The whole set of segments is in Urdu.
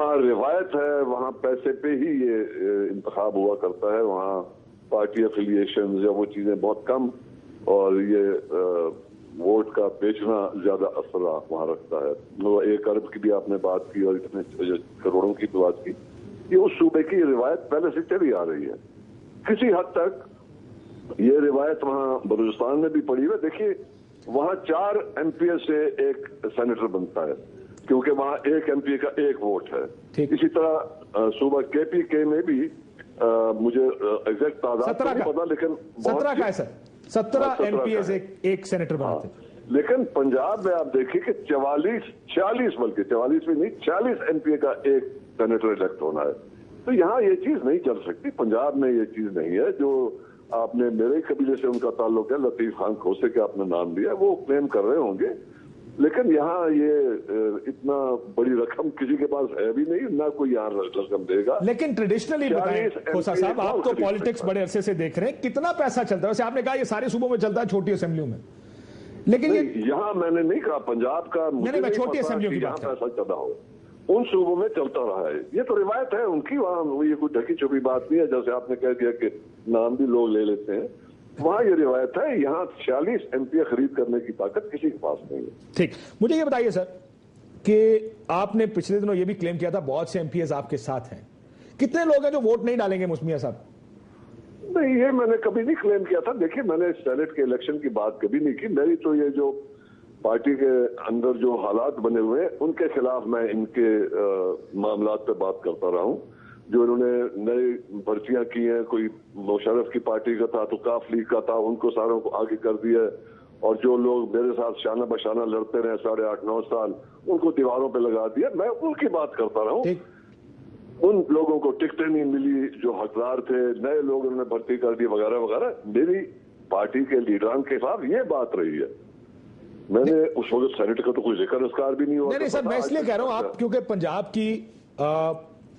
ہاں روایت ہے، وہاں پیسے پہ ہی یہ انتخاب ہوا کرتا ہے، وہاں پارٹی افیلیشن یا وہ چیزیں بہت کم، اور یہ ووٹ کا بیچنا زیادہ اثر وہاں رکھتا ہے۔ وہ 1 ارب کی بھی آپ نے بات کی اور اتنے کروڑوں کی بات کی، یہ اس صوبے کی روایت پہلے سے چلی آ رہی ہے۔ کسی حد تک یہ روایت وہاں بلوچستان میں بھی پڑی ہے۔ دیکھیے وہاں 4 MP سے 1 سینیٹر بنتا ہے، کیونکہ وہاں 1 MP کا 1 ووٹ ہے۔ اسی طرح صوبہ KPK میں بھی مجھے ایگزیکٹ تعداد نہیں پتا، لیکن 17 کا ہے سر، 17 MP سے 1 سینیٹر بناتے ہیں۔ لیکن پنجاب میں آپ دیکھیے کہ 46 بلکہ 44 بھی نہیں، 40 MP کا 1 سینیٹر الیکٹ ہونا ہے۔ تو یہاں یہ چیز نہیں چل سکتی، پنجاب میں یہ چیز نہیں ہے۔ جو آپ نے میرے قبیلے سے ان کا تعلق ہے، لطیف خان کھوسے کے آپ نے نام لیا، وہ کلیم کر رہے ہوں گے، لیکن یہاں یہ اتنا بڑی رقم کسی کے پاس ہے بھی نہیں، نہ کوئی یہاں رقم دے گا۔ لیکن ٹریڈیشنلی بتائیں کھوسا صاحب، آپ تو پالیٹکس بڑے عرصے سے دیکھ رہے ہیں، کتنا پیسہ چلتا ہے؟ ویسے آپ نے کہا یہ سارے صوبوں میں چلتا ہے، چھوٹی اسمبلیوں میں، لیکن یہاں میں نے نہیں کہا پنجاب کا، میں چھوٹی اسمبلیوں کی بات پیسہ چلا ہو، ان صوبوں میں چلتا رہا ہے۔ یہ تو روایت ہے ان کی، وہاں یہ کوئی ڈھکی چھپی بات نہیں ہے، جیسے آپ نے کہہ دیا کہ نام بھی لوگ لے لیتے ہیں، وہاں یہ روایت ہے۔ یہاں 46 MP خرید کرنے کی طاقت کسی کے پاس نہیں ہے۔ ٹھیک، مجھے یہ بتائیے سر کہ آپ نے پچھلے دنوں یہ بھی کلیم کیا تھا بہت سے MPs آپ کے ساتھ ہیں، کتنے لوگ ہیں جو ووٹ نہیں ڈالیں گے مسمیہ صاحب؟ نہیں، یہ میں نے کبھی نہیں کلیم کیا تھا۔ دیکھیے میں نے سینٹ کے الیکشن کی بات کبھی نہیں کی، میری تو یہ جو پارٹی کے اندر جو حالات بنے ہوئے ہیں ان کے خلاف میں ان کے معاملات پہ بات کرتا رہا ہوں۔ جو انہوں نے نئی پرچیاں کی ہیں، کوئی مشرف کی پارٹی کا تھا تو کاف لیگ کا تھا، ان کو ساروں کو آگے کر دیا، اور جو لوگ میرے ساتھ شانہ بشانہ لڑتے رہے 8.5-9 سال، ان کو دیواروں پہ لگا دیا۔ میں ان کی بات کرتا رہا ہوں۔ ان لوگوں کو ٹکٹیں نہیں ملی جو حقدار تھے، نئے لوگ انہوں نے بھرتی کر دی وغیرہ وغیرہ۔ میری پارٹی کے لیڈران کے خلاف یہ بات رہی ہے۔ میں نے اس وقت سینٹ کا تو کوئی ذکر اذکار بھی نہیں ہوا۔ نہیں سر، میں اس لیے کہہ رہا ہوں، آپ کیونکہ پنجاب کی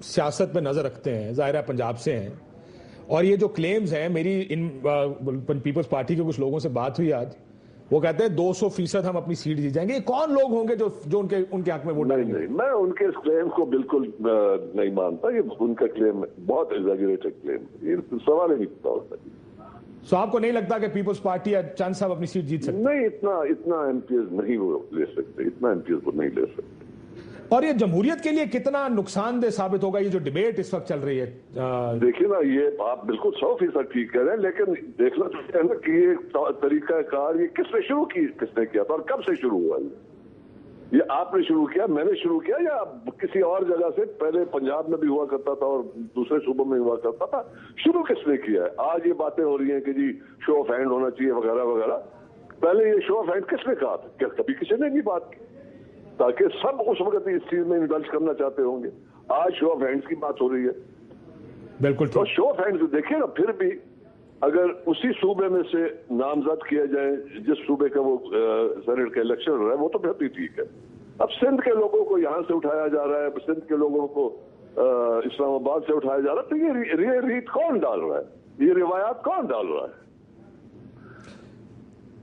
سیاست میں نظر رکھتے ہیں، ظاہر ہے پنجاب سے ہیں، اور یہ جو کلیمز ہیں، میری ان پیپلز پارٹی کے کچھ لوگوں سے بات ہوئی آج، وہ کہتے ہیں 200% ہم اپنی سیٹ جیت جائیں گے۔ یہ کون لوگ ہوں گے جو ان کے حق میں ووٹ ڈالیں گے؟ نہیں، میں ان کے اس کلیم کو بالکل نہیں مانتا۔ یہ ان کا کلیم بہت ایگزیجریٹڈ کلیم، یہ سوال ہی نہیں ہوتا۔ سو آپ کو نہیں لگتا کہ پیپلز پارٹی یا چند صاحب اپنی سیٹ جیت سکتے؟ نہیں، اتنا MPs نہیں وہ لے سکتے، اتنا MPs وہ نہیں لے سکتے۔ اور یہ جمہوریت کے لیے کتنا نقصان دہ ثابت ہوگا یہ جو ڈیبیٹ اس وقت چل رہی ہے؟ دیکھیے نا، یہ آپ بالکل 100% ٹھیک کہہ رہے ہیں، لیکن دیکھنا چاہتے ہیں نا کہ یہ طریقہ کار یہ کس نے شروع کی، کس نے کیا تھا اور کب سے شروع ہوا؟ یہ آپ نے شروع کیا، میں نے شروع کیا، یا کسی اور جگہ سے پہلے پنجاب میں بھی ہوا کرتا تھا اور دوسرے صوبوں میں ہوا کرتا تھا؟ شروع کس نے کیا ہے؟ آج یہ باتیں ہو رہی ہیں کہ جی شو آف ہینڈ ہونا چاہیے وغیرہ وغیرہ۔ پہلے یہ شو آف ہینڈ کس نے کہا تھا؟ کیا کبھی کسی نے نہیں بات کی؟ تاکہ سب اس وقت اس چیز میں انڈلج کرنا چاہتے ہوں گے۔ آج شو آف ہینڈز کی بات ہو رہی ہے۔ بالکل، تو شو آف ہینڈز دیکھیے نا، پھر بھی اگر اسی صوبے میں سے نامزد کیا جائے جس صوبے کا وہ سینٹ کا الیکشن ہو رہا ہے، وہ تو پھر بھی ٹھیک ہے۔ اب سندھ کے لوگوں کو یہاں سے اٹھایا جا رہا ہے، سندھ کے لوگوں کو اسلام آباد سے اٹھایا جا رہا ہے، تو یہ ریت کون ڈال رہا ہے؟ یہ روایات کون ڈال رہا ہے؟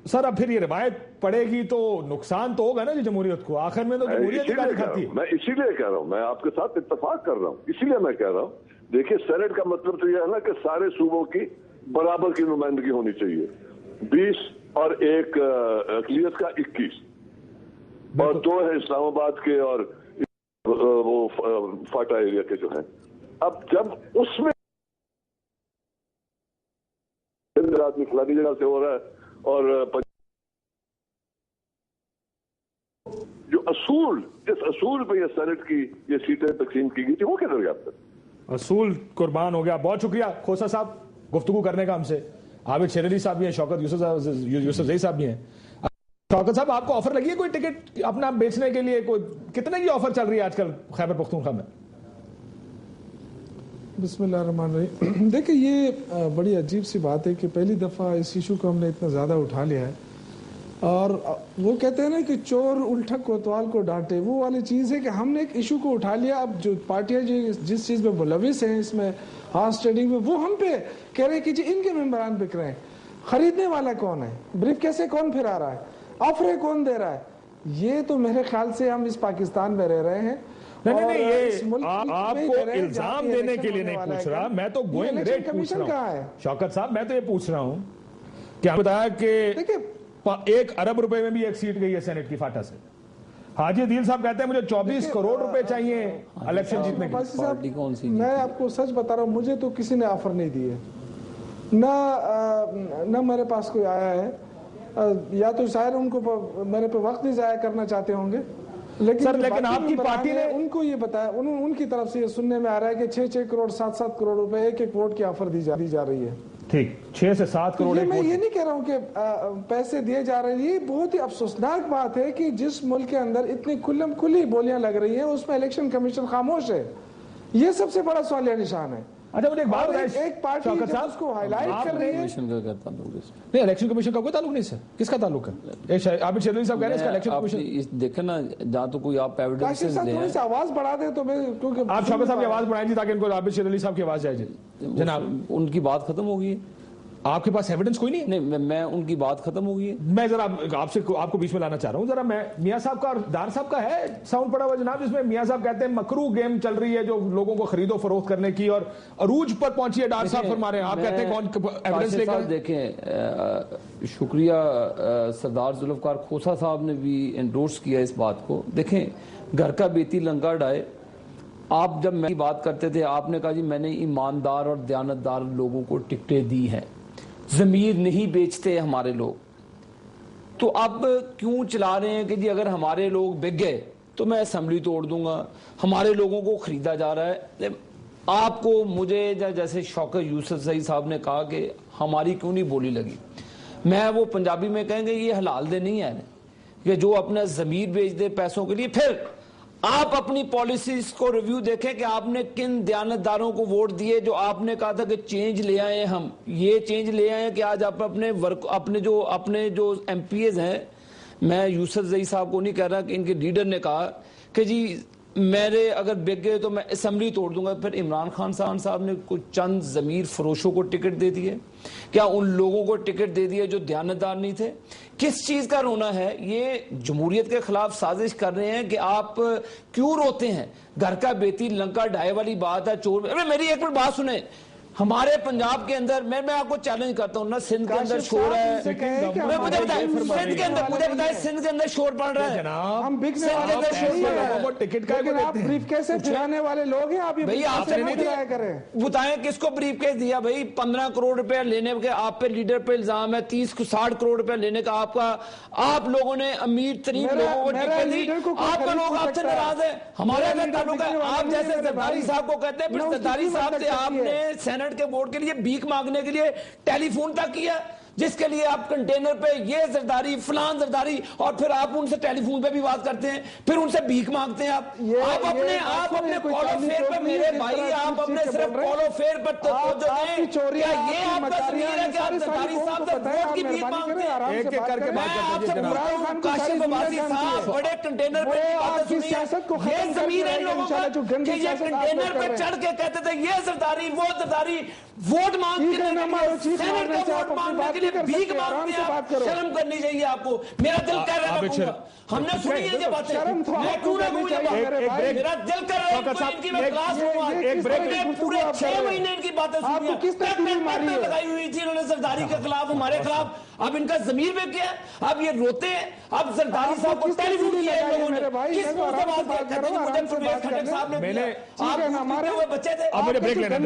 سر اب پھر یہ روایت پڑے گی تو نقصان تو ہوگا نا جی جمہوریت کو، آخر میں تو جمہوریت ہی گالی کھاتی ہے۔ میں اسی لیے کہہ رہا ہوں، میں آپ کے ساتھ اتفاق کر رہا ہوں، اسی لیے میں کہہ رہا ہوں۔ دیکھیے سینٹ کا مطلب تو یہ ہے نا کہ سارے صوبوں کی برابر کی نمائندگی ہونی چاہیے، 20 اور 1 اقلیت کا 21، اور 2 ہے اسلام آباد کے اور وہ فاٹا ایریا کے جو ہیں۔ اب جب اس میں آدمی فلانی جگہ سے ہو رہا ہے اور جو اصول، جس اصول پہ یہ سینٹ کی یہ سیٹیں تقسیم کی گئی تھی، وہ کدھر گیا؟ اصول قربان ہو گیا۔ بہت شکریہ کھوسا صاحب گفتگو کرنے کا ہم سے۔ عابد شیر علی صاحب بھی ہیں، شوکت یوسف زئی صاحب بھی ہیں۔ شوکت صاحب، آپ کو آفر لگی ہے کوئی ٹکٹ اپنا بیچنے کے لیے؟ کوئی کتنے کی آفر چل رہی ہے آج کل خیبر پختونخوا میں؟ بسم اللہ الرحمن الرحیم۔ دیکھیں یہ بڑی عجیب سی بات ہے کہ پہلی دفعہ اس ایشو کو ہم نے اتنا زیادہ اٹھا لیا ہے، اور وہ کہتے ہیں نا کہ چور الٹھک کوتوال کو ڈانٹے، وہ والی چیز ہے کہ ہم نے ایک ایشو کو اٹھا لیا۔ اب جو پارٹیاں جس چیز میں ملوث ہیں اس میں ہارس ٹریڈنگ میں، وہ ہم پہ کہہ رہے ہیں کہ جی ان کے ممبران بک رہے ہیں۔ خریدنے والا کون ہے؟ بریف کیسے کون پھرا رہا ہے؟ آفریں کون دے رہا ہے؟ یہ تو میرے خیال سے ہم اس پاکستان میں رہ رہے ہیں، نہیں یہ آپ کو الزام دینے کے لیے نہیں پوچھ رہا، میں تو گوئنگ ریٹ پوچھ رہا ہوں شوکت صاحب، میں تو یہ پوچھ رہا ہوں کہ آپ بتایا کہ 1 ارب روپے میں بھی ایک سیٹ گئی ہے سینٹ کی فاٹا سے. حاجی عدیل صاحب کہتے ہیں مجھے 24 کروڑ روپے چاہیے الیکشن جیتنے کے. میں آپ کو سچ بتا رہا ہوں، مجھے تو کسی نے آفر نہیں دی ہے، نہ میرے پاس کوئی آیا ہے، یا تو شاید ان کو میرے پہ وقت نہیں ضائع کرنا چاہتے ہوں گے، لیکن آپ کی پارٹی نے ان کو یہ بتایا، ان کی طرف سے یہ سننے میں آ رہا ہے کہ 6 کروڑ 7 کروڑ روپے ایک ووٹ کی آفر دی جا رہی ہے. ٹھیک 6 سے 7 کروڑ. میں یہ نہیں کہہ رہا ہوں کہ پیسے دیے جا رہے ہیں، یہ بہت ہی افسوسناک بات ہے کہ جس ملک کے اندر اتنی کھلی بولیاں لگ رہی ہیں اس میں الیکشن کمیشن خاموش ہے. یہ سب سے بڑا سوالیہ نشان ہے. اچھا مجھے ایک بات بتائیں، ایک پارٹی اس کو ہائی لائٹ کر رہی ہے. نہیں الیکشن کمیشن کا کوئی تعلق نہیں سر، کس کا تعلق ہے؟ عابد شیروانی صاحب کہہ رہے ہیں اس کا الیکشن کمیشن دیکھیں نا، جہاں تو کوئی آپ ایویڈنس دیں، تھوڑی سی آواز بڑھا دیں تو میں، کیونکہ آپ شوکت صاحب کی آواز بڑھائیں جی تاکہ ان کو عابد شیروانی صاحب کی آواز جائے جی. جناب ان کی بات ختم ہو گئی ہے. آپ کے پاس ایویڈنس کوئی نہیں ہے؟ نہیں، میں ان کی بات ختم ہو گئی ہے. میں ذرا آپ کو بیچ میں لانا چاہ رہا ہوں. ذرا میں میاں صاحب کا اور دار صاحب کا ہے ساؤنڈ پڑا ہوا جناب، جس میں میاں صاحب کہتے ہیں مکرو گیم چل رہی ہے جو لوگوں کو خرید و فروخت کرنے کی، اور عروج پر پہنچی ہے. دار صاحب فرما رہے ہیں، آپ کہتے ہیں کون ایویڈنس لے کر. دیکھیں، شکریہ سردار ذوالفقار کھوسا صاحب نے بھی انڈورس کیا اس بات کو. دیکھیں، گھر کا بیتی لنکا ڈائے. آپ جب میں بات کرتے تھے آپ نے کہا جی میں نے ایماندار اور دیانتدار لوگوں کو ٹکٹیں دی ہیں، ضمیر نہیں بیچتے ہمارے لوگ. تو اب کیوں چلا رہے ہیں کہ جی اگر ہمارے لوگ بک گئے تو میں اسمبلی توڑ دوں گا، ہمارے لوگوں کو خریدا جا رہا ہے. آپ کو مجھے جیسے شوکت یوسف زئی صاحب نے کہا کہ ہماری کیوں نہیں بولی لگی، میں وہ پنجابی میں کہیں گے یہ حلال دے نہیں ہے کہ جو اپنا ضمیر بیچ دے پیسوں کے لیے. پھر آپ اپنی پالیسیز کو ریویو دیکھیں کہ آپ نے کن دیانتداروں کو ووٹ دیے جو آپ نے کہا تھا کہ چینج لے آئے. ہم یہ چینج لے آئے کہ آج آپ اپنے جو ایم پی ایز ہیں، میں یوسف زئی صاحب کو نہیں کہہ رہا کہ ان کے لیڈر نے کہا کہ جی میرے اگر بک گئے تو میں اسمبلی توڑ دوں گا. پھر عمران خان صاحب نے کچھ چند ضمیر فروشوں کو ٹکٹ دے دیے. کیا ان لوگوں کو ٹکٹ دے دیا جو دیانتدار نہیں تھے؟ کس چیز کا رونا ہے؟ یہ جمہوریت کے خلاف سازش کر رہے ہیں کہ آپ کیوں روتے ہیں؟ گھر کا بیتی لنکا ڈھائے والی بات ہے. چور میری ایک منٹ بات سنیں. ہمارے پنجاب کے اندر میں آپ کو چیلنج کرتا ہوں نا، سندھ کے اندر شور ہے، مجھے بتائیں سندھ کے اندر شور پڑ رہا ہے. آپ بریف کیس سے پھرانے والے لوگ ہیں، آپ بتائیں کس کو بریف کیس دیا؟ بھائی 15 کروڑ روپے لینے کے آپ پہ لیڈر پہ الزام ہے، 30-60 کروڑ روپے لینے کا آپ لوگوں نے امیر ترین لوگوں کو ٹکٹ دی. آپ کا لوگ آپ سے ناراض ہے. ہمارا اگر تعلق ہے، آپ جیسے زرداری صاحب کو کہتے ہیں، پھر زرداری صاحب سے آپ نے سینٹ کے ووٹ کے لیے بھیک مانگنے کے لیے ٹیلی فون تک کیا، جس کے لیے آپ کنٹینر پہ یہ زرداری فلان زرداری، اور پھر آپ ان سے ٹیلی فون پہ بھی بات کرتے ہیں، پھر ان سے بھیک مانگتے ہیں. آپ اپنے کالو فیئر پہ، میرے بھائی آپ اپنے صرف کالو فیئر پر توجہ دیں. کیا یہ آپ کا ضمیر ہے کہ آپ زرداری صاحب سے ووٹ کی بھیک مانگتے ہیں؟ ایک ایک کر کے میں آپ سے پوچھتا ہوں، کاشف عباسی صاحب بڑے کنٹینر پہ باتیں سنی ہیں، یہ ضمیر ہے ان لوگوں کا کہ یہ کنٹینر پہ چڑھ کے کہتے تھے یہ زرداری وہ زرداری، ووٹ مانگ کے سینٹ کا ووٹ مانگنے کے لیے بھیک مانگتے ہیں. شرم کرنی چاہیے آپ کو. میرا دل کہہ رہا ہے ہم نے سنی ہے یہ باتیں، میں کیوں نہ کہوں یہ بات؟ میرا دل کہہ رہا ہے ان کی میں کلاس ہوں، پورے 6 مہینے ان کی باتیں سنی ہیں، لگائی ہوئی تھی انہوں نے زرداری کے خلاف، ہمارے خلاف. اب ان کا ضمیر پہ کیا ہے؟ اب یہ روتے ہیں. اب زرداری صاحب کو ٹیلی فون کیا ہے لوگوں نے، کس کو سے بات کیا؟ کہتے ہیں مجھے پرویز خٹک صاحب نے کیا. آپ ہمارے ہوئے بچے تھے، اب مجھے بریک لینا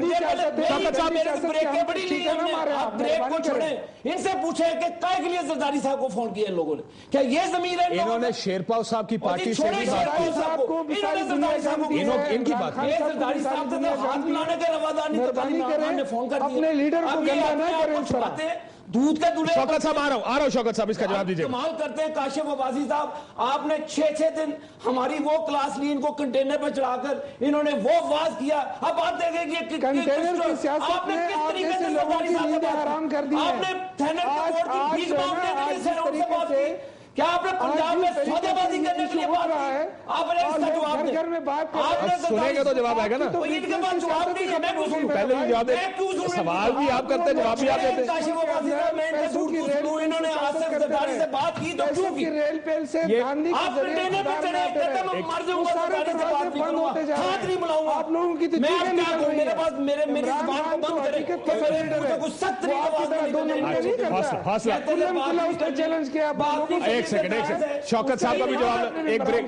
بڑی لی ہم نے. آپ بریک کو چھوڑیں، ان سے پوچھیں کہ کائے کے لیے زرداری صاحب کو فون کیا ان لوگوں نے؟ کیا یہ ضمیر ہے؟ انہوں نے شیرپاؤ صاحب کی پارٹی سے بھی بات کی، ان کی بات کی. زرداری صاحب سے ہاتھ ملانے کے روادار نہیں تو عمران نے فون کر دیا. اپنے لیڈر کو گندا نہ کریں اس طرح. دودھ کا دلہے شوکت صاحب آ رہا ہوں شوکت صاحب اس کا جواب دیجیے. کمال کرتے ہیں کاشف عباسی صاحب. آپ نے 6 دن ہماری وہ کلاس لی، ان کو کنٹینر پہ چڑھا کر انہوں نے وہ واز کیا. اب آپ دیکھیں کہ کنٹینر کی سیاست میں آپ جیسے لوگوں کی نیندیں حرام کر دی ہیں. آپ نے سینٹ کے ووٹ کی بھیک مانگنے کے لیے سینٹ سے بات کی. کیا آپ نے پنجاب میں سودے بازی کرنے کے لیے بات کی؟ آپ نے اس کا جواب دیں. گھر میں بات سنیں گے تو جواب آئے گا نا. ان کے پاس جواب نہیں ہے. میں کیوں سنوں؟ پہلے بھی جواب دیں. سوال بھی آپ کرتے ہیں, جواب بھی آپ دیتے ہیں. کاشف عباسی صاحب میں ان کا جھوٹ کیوں سنوں؟ انہوں نے آصف زرداری سے بات کی تو کیوں کی؟ ریل پیل سے آپ نے دینے پہ چڑھے کہتے میں مر جاؤں گا زرداری سے بات نہیں کروں گا, ہاتھ نہیں بلاؤں گا. آپ لوگوں کی میں اب کیا کہوں؟ میرے پاس میری زبان کو بند کرے کہ مجھے کچھ سخت نہیں آواز نہیں چیلنج کیا. ایک سیکنڈ شوکت صاحب کا بھی جواب, ایک بریک.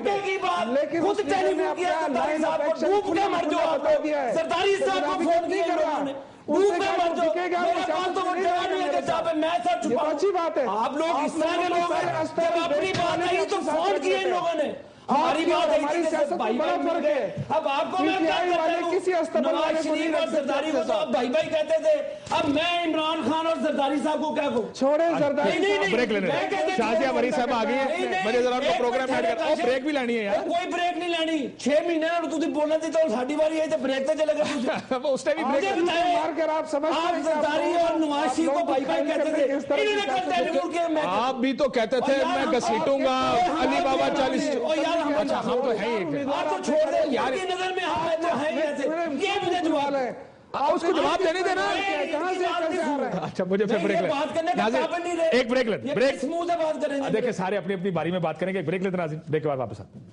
لیکن خود ٹیلی فون کیا زرداری صاحب کو, ڈوب کے مر جاؤ آپ لوگ. زرداری صاحب کو فون کیا لوگوں نے, ڈوب کے مر جاؤ. میرے پاس تو وہ جگہ نہیں ہے کہ جہاں پہ میں سر چھپا ہوں. آپ لوگ اس طرح کے لوگ ہیں جب اپنی بات آئی تو فون کیے ان لوگوں نے. ہماری بات آئی تھی کہ بھائی بھائی مل گئے. اب آپ کو میں کیا کہتا ہوں, نواز شریف اور زرداری کو تو آپ بھائی بھائی کہتے تھے, اب میں عمران خان اور زرداری صاحب کو کیا کہوں؟ چھوڑے زرداری. بریک لینے شازیہ مری صاحب آ گئی ہیں, میں نے ذرا ان کو پروگرام ایڈ کرتا ہوں. بریک بھی لانی ہے یار. کوئی بریک نہیں لانی. 6 مہینے اور تجھے بولنا تھی تو ساڑھی باری آئی تو بریک تو چلے گا. اس ٹائم بھی بریک مار کر آپ سمجھتے ہیں زرداری اور نواز شریف کو بھائی بھائی کہتے تھے. انہوں نے کل ٹیلیفون کیا. میں آپ بھی تو کہتے تھے میں گھسیٹوں گا علی بابا 40. اچھا ہم تو ہیں ہی. آپ تو چھوڑ دیں یار, کی نظر میں ہم تو ہیں ایسے. یہ مجھے جواب ہے, اس کو جواب دینے دینا. اچھا مجھے پھر بریک لینا. ایک بریک لینا. بریک دیکھیں سارے اپنی اپنی باری میں بات کریں گے. ایک بریک لیتے ناظرین, بریک کے بعد واپس آتے ہیں.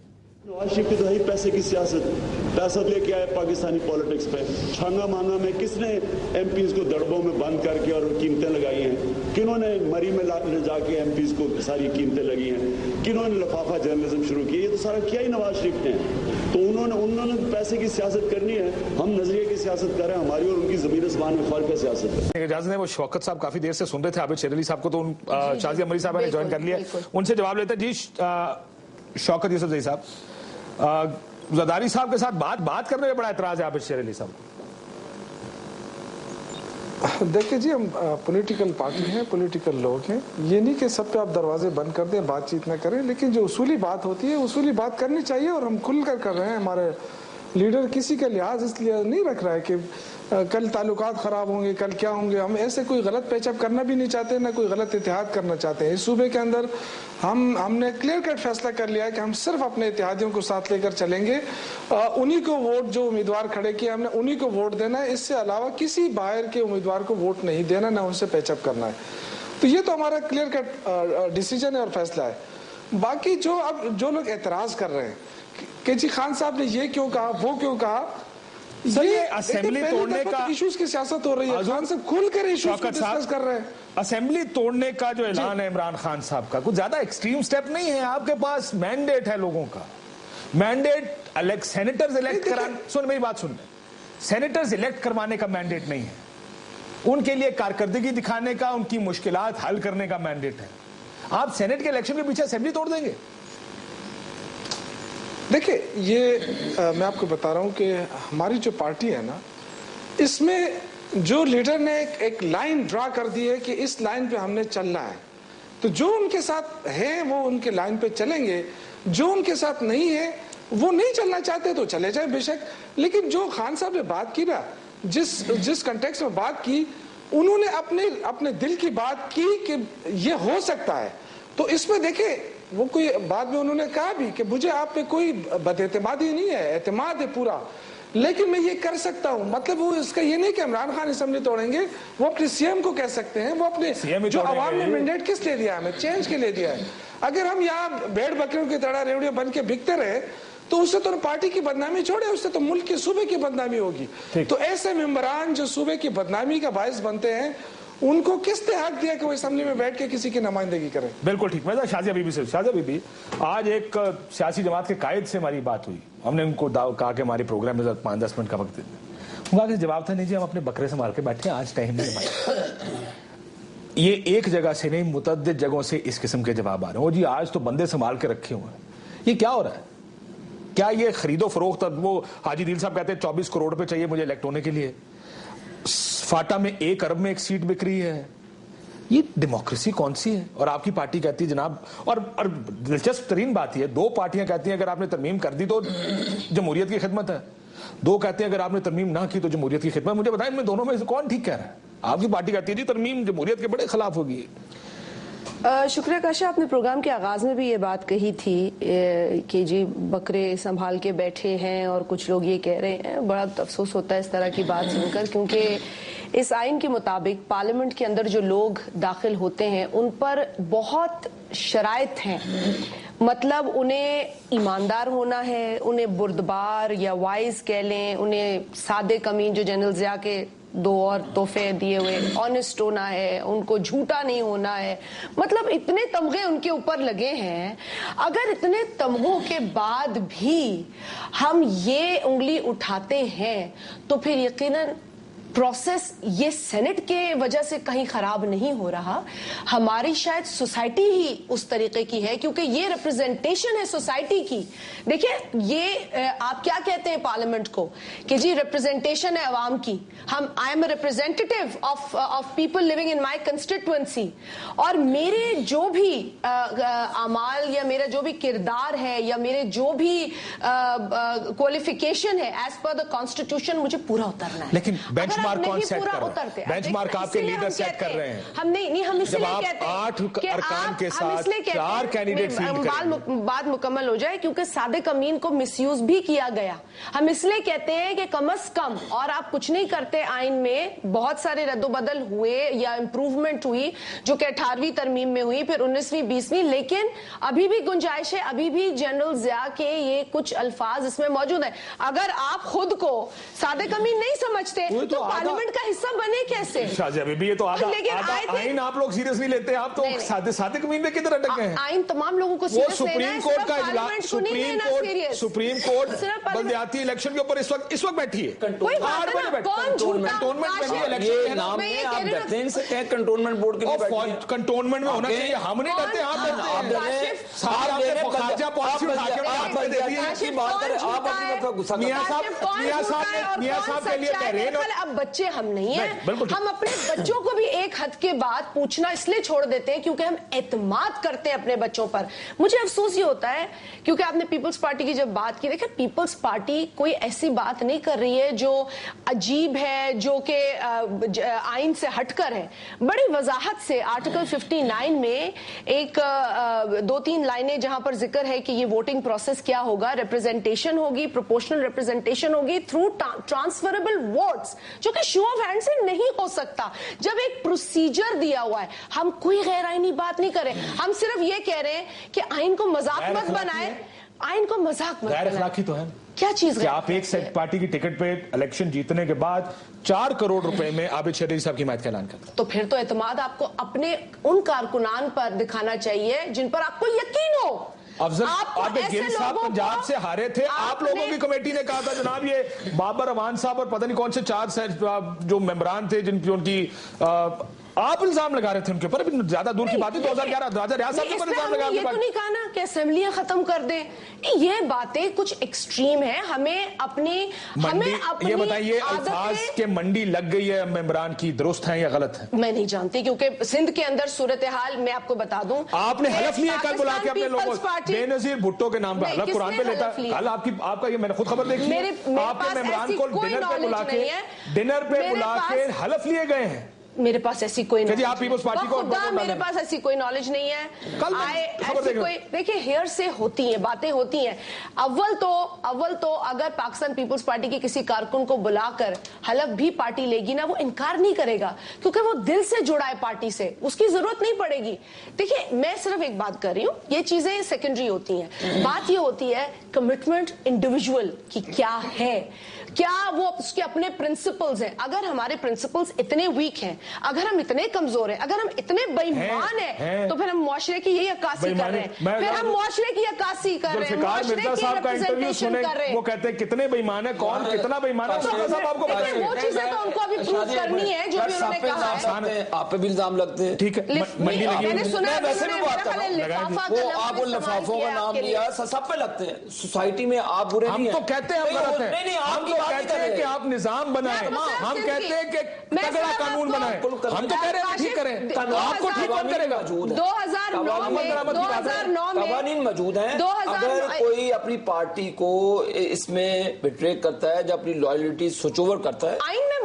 نواز شریف کی دہائی پیسے کی سیاست لے کے آئے پاکستانی پالیٹکس پہ. چھانگا مانگا میں کس نے ایم پیز کو دڑبوں میں بند کر کے اور قیمتیں لگائی ہیں؟ کنہوں نے مری میں لے جا کے ایم پیز کو ساری قیمتیں لگی ہیں؟ کنہوں نے لفافہ جرنلزم شروع کی؟ یہ تو سارا کیا ہی نواز شریف نے. تو انہوں نے پیسے کی سیاست کرنی ہے, ہم نظریے کی سیاست کر رہے ہیں. ہماری اور ان کی زمین آسمان میں فرق ہے سیاست. اجازت ہے, وہ شوکت صاحب کافی دیر سے سن رہے تھے عابد شیر علی صاحب کو, تو شازیہ مری صاحب نے جوائن کر لیا. ان سے جواب لیتے ہیں. جی شوکت یوسف زئی صاحب, زرداری صاحب کے ساتھ بات کرنے میں بڑا اعتراض ہے عابد شیر علی صاحب. دیکھیں جی, ہم پولیٹیکل پارٹی ہیں, پولیٹیکل لوگ ہیں. یہ نہیں کہ سب پہ آپ دروازے بند کر دیں, بات چیت نہ کریں, لیکن جو اصولی بات ہوتی ہے اصولی بات کرنی چاہیے. اور ہم کھل کر رہے ہیں. ہمارے لیڈر کسی کا لحاظ اس لیے نہیں رکھ رہا ہے کہ کل تعلقات خراب ہوں گے, کل کیا ہوں گے. ہم ایسے کوئی غلط پیچ اپ کرنا بھی نہیں چاہتے, نہ کوئی غلط اتحاد کرنا چاہتے ہیں. اس صوبے کے اندر ہم نے کلیئر کٹ فیصلہ کر لیا ہے کہ ہم صرف اپنے اتحادیوں کو ساتھ لے کر چلیں گے. انہی کو ووٹ, جو امیدوار کھڑے کیے ہم نے انہی کو ووٹ دینا ہے. اس سے علاوہ کسی باہر کے امیدوار کو ووٹ نہیں دینا, نہ ان سے پیچ اپ کرنا ہے. تو یہ تو ہمارا کلیئر کٹ ڈیسیجن ہے اور فیصلہ ہے. باقی جو لوگ اعتراض کر رہے ہیں کہ جی خان صاحب نے یہ کیوں کہا, وہ کیوں کہا, یہ اسمبلی توڑنے کا ایشوز کی سیاست ہو رہی ہے. خان صاحب کھل کر ایشوز کو ڈسکس کر رہے ہیں. اسمبلی توڑنے کا جو اعلان ہے عمران خان صاحب کا, کچھ زیادہ ایکسٹریم سٹیپ نہیں ہے. آپ کے پاس مینڈیٹ ہے لوگوں کا, مینڈیٹ سینیٹرز الیکٹ کرانے. سن میری بات سن, سینیٹرز الیکٹ کروانے کا مینڈیٹ نہیں ہے, ان کے لیے کارکردگی دکھانے کا, ان کی مشکلات حل کرنے کا مینڈیٹ ہے. آپ سینیٹ کے الیکشن کے پیچھے اسمبلی توڑ دیں گے؟ دیکھیں یہ میں آپ کو بتا رہا ہوں کہ ہماری جو پارٹی ہے نا, اس میں جو لیڈر نے ایک لائن ڈرا کر دی ہے کہ اس لائن پہ ہم نے چلنا ہے, تو جو ان کے ساتھ ہیں وہ ان کے لائن پہ چلیں گے. جو ان کے ساتھ نہیں ہے, وہ نہیں چلنا چاہتے تو چلے جائیں بے شک. لیکن جو خان صاحب نے بات کی نا, جس کنٹیکس میں بات کی, انہوں نے اپنے دل کی بات کی کہ یہ ہو سکتا ہے. تو اس میں دیکھیں وہ کوئی بعد میں انہوں نے کہا بھی کہ مجھے آپ پہ کوئی بد اعتمادی نہیں ہے, اعتماد ہے پورا, لیکن میں یہ کر سکتا ہوں. مطلب وہ اس کا یہ نہیں کہ عمران خان اسمبلی توڑیں گے, وہ اپنے سی ایم کو کہہ سکتے ہیں. وہ اپنے جو عوام نے مینڈیٹ کس لے دیا, ہمیں چینج کے لے دیا ہے. اگر ہم یہاں بھیڑ بکریوں کی طرح ریوڑیاں بن کے بکتے رہے تو اس سے تو پارٹی کی بدنامی چھوڑے, اس سے تو ملک کے صوبے کی بدنامی ہوگی. تو ایسے ممبران جو صوبے کی بدنامی کا باعث بنتے ہیں, ان کو کس نے حق دیا کہ وہ اسمبلی میں بیٹھ کے کسی کی نمائندگی کریں؟ بالکل ٹھیک. میں شازیہ بی بی سے, شازیہ بی بی, آج ایک سیاسی جماعت کے قائد سے ہماری بات ہوئی. ہم نے ان کو کہا کہ ہماری پروگرام میں 5-10 منٹ کا وقت دے دیں. ان کا جواب تھا نہیں جی ہم اپنے بکرے سنبھال کے بیٹھے ہیں, آج ٹائم نہیں. یہ ایک جگہ سے نہیں, متعدد جگہوں سے اس قسم کے جواب آ رہے ہیں. جی آج تو بندے سنبھال کے رکھے ہوئے ہیں. یہ کیا ہو رہا ہے؟ کیا یہ خرید و فروخت؟ وہ حاجی دل صاحب کہتے ہیں 24 کروڑ روپے چاہیے مجھے الیکٹ ہونے کے لیے. فاٹا میں 1 ارب میں ایک سیٹ بک رہی ہے. یہ ڈیموکریسی کون سی ہے؟ اور آپ کی پارٹی کہتی ہے جناب, اور دلچسپ ترین بات یہ, 2 پارٹیاں کہتی ہیں اگر آپ نے ترمیم کر دی تو جمہوریت کی خدمت ہے, 2 کہتے ہیں اگر آپ نے ترمیم نہ کی تو جمہوریت کی خدمت. مجھے بتائیں ان میں دونوں میں سے کون ٹھیک کہہ رہا ہے؟ آپ کی پارٹی کہتی ہے جی ترمیم جمہوریت کے بڑے خلاف ہوگی. شکریہ کاشا. آپ نے پروگرام کے آغاز میں بھی یہ بات کہی تھی کہ جی بکرے سنبھال کے بیٹھے ہیں اور کچھ لوگ یہ کہہ رہے ہیں. بڑا افسوس ہوتا ہے اس طرح کی بات سن کر, کیونکہ اس آئین کے مطابق پارلیمنٹ کے اندر جو لوگ داخل ہوتے ہیں ان پر بہت شرائط ہیں. مطلب انہیں ایماندار ہونا ہے, انہیں بردبار یا وائز کہہ لیں, انہیں سادے کمین جو جنرل ضیاء کے 2 اور تحفے دیے ہوئے, آنےسٹ ہونا ہے, ان کو جھوٹا نہیں ہونا ہے. مطلب اتنے تمغے ان کے اوپر لگے ہیں. اگر اتنے تمغوں کے بعد بھی ہم یہ انگلی اٹھاتے ہیں تو پھر یقیناً پروسیس یہ سینٹ کے وجہ سے کہیں خراب نہیں ہو رہا, ہماری شاید سوسائٹی ہی اس طریقے کی ہے, کیونکہ یہ ریپرزنٹیشن ہے سوسائٹی کی. دیکھیں یہ آپ کیا کہتے ہیں پارلیمنٹ کو کہ جی ریپرزنٹیشن ہے عوام کی. I am a representative of people living in my constituency, اور میرے جو بھی اعمال یا میرا جو بھی کردار ہے یا میرے جو بھی کوالیفیکیشن ہے ایز پر دا کانسٹیٹیوشن مجھے پورا اترنا ہے. لیکن بینچ مارک کون سیٹ کر رہا ہے؟ بینچ مارک آپ کے لیڈر سیٹ کر رہے ہیں. ہم نہیں, ہم اس لیے کہتے ہیں 8 ارکان کے ساتھ 4 کینڈیڈیٹ فیلڈ کریں. بات مکمل ہو جائے کیونکہ صادق امین کو مس یوز بھی کیا گیا. ہم اس لیے کہتے ہیں کہ کم از کم, اور آپ کچھ نہیں کرتے آئین میں, بہت سارے رد و بدل ہوئے یا امپروومنٹ ہوئی جو کہ 18ویں ترمیم میں ہوئی, پھر 19ویں 20ویں, لیکن ابھی بھی گنجائش ہے, ابھی بھی جنرل ضیاء کے یہ کچھ الفاظ اس میں موجود ہیں. اگر آپ خود کو صادق امین نہیں سمجھتے تو پارلیمنٹ کا حصہ بنے کیسے؟ شاہ ابھی بھی یہ تو آدھا آئین آپ لوگ سیریس نہیں لیتے. آپ تو صادق امین پہ کدھر اٹک گئے ہیں؟ آئین تمام لوگوں کو سیریس لینا ہے, سپریم کورٹ کا اجلاس, سپریم کورٹ بلدیاتی الیکشن کے اوپر اس وقت بیٹھی ہے. کنٹونمنٹ بورڈ کے کنٹونمنٹ میں ہونا چاہیے. ہم نہیں ڈرتے, آپ اب بچے ہم نہیں ہیں, ہم اپنے بچوں کو بھی ایک حد کے بعد پوچھنا اس لیے چھوڑ دیتے ہیں کیونکہ ہم اعتماد کرتے ہیں اپنے بچوں پر. مجھے افسوس یہ ہوتا ہے کیونکہ آپ نے پیپلز پارٹی کی جب بات کی, دیکھیں پیپلز پارٹی کوئی ایسی بات نہیں کر رہی ہے جو عجیب ہے, جو کہ آئین سے ہٹ کر ہے. بڑی وضاحت سے آرٹیکل 59 میں ایک 2-3 لائنیں جہاں پر ذکر ہے کہ یہ ووٹنگ پروسیس کیا ہوگا, ریپرزنٹیشن ہوگی, پروپورشنل ریپرزنٹیشن ہوگی تھرو ٹرانسفریبل ووٹس, جو کہ شو آف ہینڈ سے نہیں ہو سکتا. جب ایک پروسیجر دیا ہوا ہے, ہم کوئی غیر آئینی بات نہیں کریں, ہم صرف یہ کہہ رہے ہیں کہ آئین کو مذاق مت بنائے, آئین کو مذاق مت بنائے. غیر اخلاقی تو ہے کیا چیز کہ آپ ایک سیٹ پارٹی کی ٹکٹ پہ الیکشن جیتنے کے بعد 4 کروڑ روپے میں عابد شریف صاحب کی حمایت کا اعلان کرتے. تو پھر تو اعتماد آپ کو اپنے ان کارکنان پر دکھانا چاہیے جن پر آپ کو یقین ہو. افضل عابد گل صاحب پنجاب سے ہارے تھے, آپ لوگوں کی کمیٹی نے کہا تھا جناب یہ بابر امان صاحب اور پتہ نہیں کون سے 4 جو ممبران تھے جن کی آپ الزام لگا رہے تھے ان کے اوپر. ابھی زیادہ دور کی بات ہے, 2011 راجہ ریاض صاحب کے اوپر الزام لگا رہے تھے. یہ تو نہیں کہا نا کہ اسمبلیاں ختم کر دیں, یہ باتیں کچھ ایکسٹریم ہیں. ہمیں اپنی یہ بتائیے الفاظ کے منڈی لگ گئی ہے ممبران کی, درست ہیں یا غلط ہیں؟ میں نہیں جانتی, کیونکہ سندھ کے اندر صورتحال میں آپ کو بتا دوں. آپ نے حلف لیا کل بلا کے اپنے لوگوں, بے نظیر بھٹو کے نام پر حلف قرآن پہ لیتا. کل آپ کا یہ میں نے خود خبر دیکھی, آپ کے ممبران کو ڈنر پہ بلا کے حلف لیے گئے ہیں. میرے پاس ایسی کوئی جی آپ پیپلز پارٹی کو میرے پاس ایسی کوئی نالج نہیں ہے. دیکھیں ہیئر سے ہوتی ہیں باتیں ہوتی ہیں. اول تو اگر پاکستان پیپلز پارٹی کے کسی کارکن کو بلا کر حلف بھی پارٹی لے گی نا, وہ انکار نہیں کرے گا کیونکہ وہ دل سے جڑا ہے پارٹی سے, اس کی ضرورت نہیں پڑے گی. دیکھیں میں صرف ایک بات کر رہی ہوں, یہ چیزیں سیکنڈری ہوتی ہیں. بات یہ ہوتی ہے کمٹمنٹ انڈیویجول کی کیا ہے, کیا وہ اس کے اپنے پرنسپلز ہیں. اگر ہمارے پرنسپلز اتنے ویک ہیں, اگر ہم اتنے کمزور ہیں, اگر ہم اتنے بے ایمان ہیں, تو پھر ہم معاشرے کی یہی عکاسی کر رہے ہیں. پھر ہم معاشرے کی عکاسی کر رہے ہیں, معاشرے کی ریپرزنٹیشن کر رہے ہیں. وہ کہتے ہیں کتنے بے ایمان ہیں, کون کتنا بے ایمان ہے, وہ چیزیں تو ان کو ابھی پروف کرنی ہے جو بھی انہوں نے کہا ہے. آپ پہ بھی الزام لگتے ہیں. ٹھیک ہے, میں نے سنا آپ ان لفافوں کا نام لیا, سب پہ لگتے ہیں. سوسائٹی میں آپ برے نہیں ہیں. ہم تو کہتے ہیں ہم غلط ہیں, ہم تو کہتے ہیں کہ آپ نظام بنائیں, ہم کہتے ہیں کہ تگڑا قانون بنائیں. ہم تو کہہ رہے ہیں ٹھیک کریں, آپ کو ٹھیک کون کرے گا؟ 2009 میں قوانین موجود ہیں. اگر کوئی اپنی پارٹی کو اس میں بٹرے کرتا ہے, جب اپنی لائلٹی سوئچ اوور کرتا ہے, آئین میں